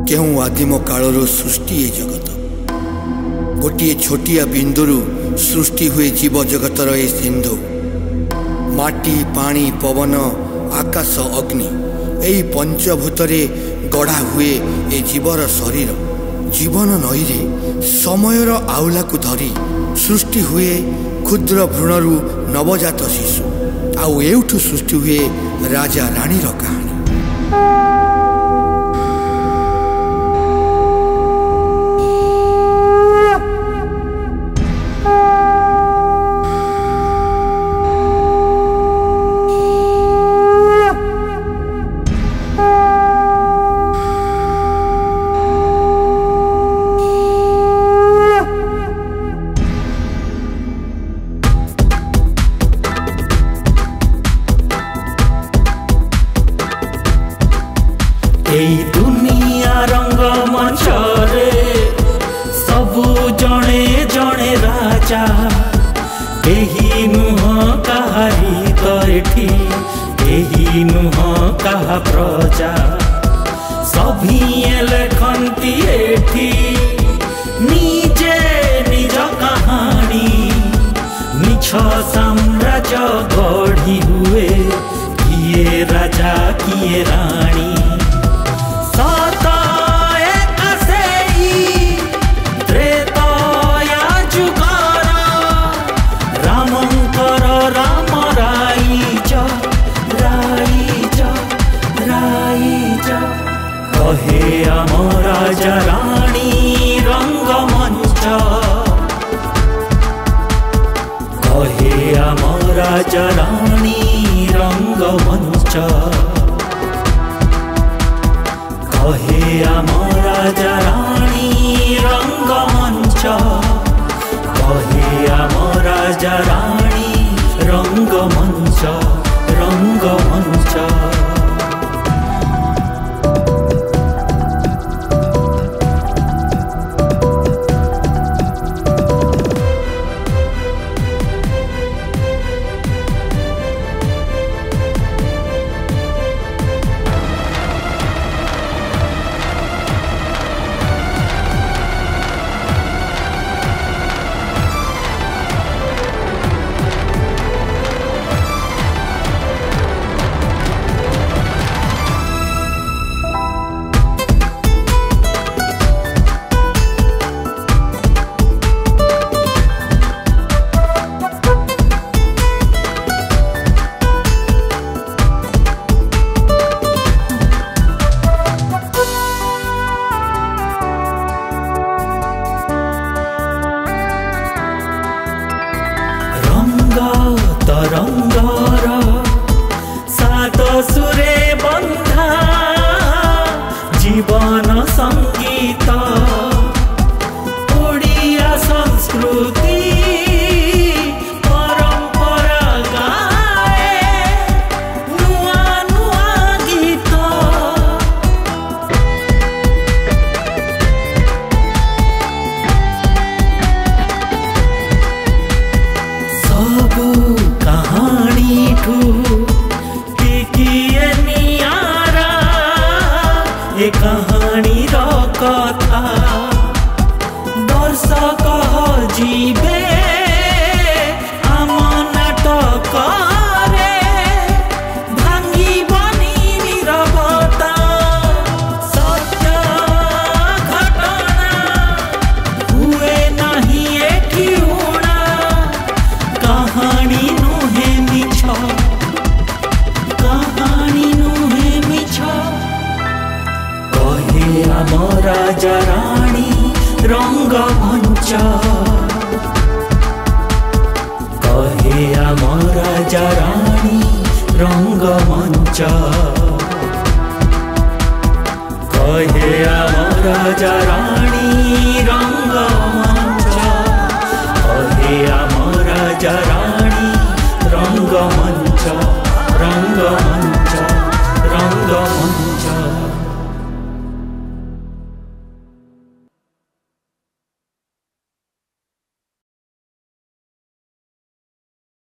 केहू आदिम कालर सृष्टि ए जगत गोटे छोटिया बिंदुरु सृष्टि हुए जीव जगतर ए सिंधु माटी पानी पवन आकाश अग्नि यही पंचभूतरे गढ़ा हुए ए जीवर शरीर जीवन नई रे समयर आउला को धरी सृष्टि हुए क्षुद्र भ्रूणरु नवजात शिशु आउ एठू सृष्टि हुए राजा रानी कहानी। दुनिया रंग मंचरे सबु जणे जणे राजा एही नुह काहारी तो एठी एही नुह काहा प्रजा सभी लेखन्ति एठी निजे निज कहानी मिछ साम्राज्य गढ़ी हुए किए राजा किए रानी कहे आम राजा रानी रंगमंच कहे आम राजा रानी रंगमंच कहे आम राजा रानी रंगमंच कहे आम राजा रानी रंगमंच रंगमंच। तरंगर सात सुरे बंधा जीवन संगीत ओडिया संस्कृति परंपरा गाए नुआ नुआ गीत सबू कहानी ठू टिकिए नियारा ए कहानी रो कथा दर्शक जीवे आम नाटक रे भांगी बनी नीरवता सत्य घटना हुए नहीं एठी उणा कहानी नुहे मिछ कहानी नुहे मिछ कहे आम राजा रानी रंगमंच कहे आम राजा रानी रंगमंच कहे आम राजा रानी रंगमंच कहे आम राजा रानी रंगमंच।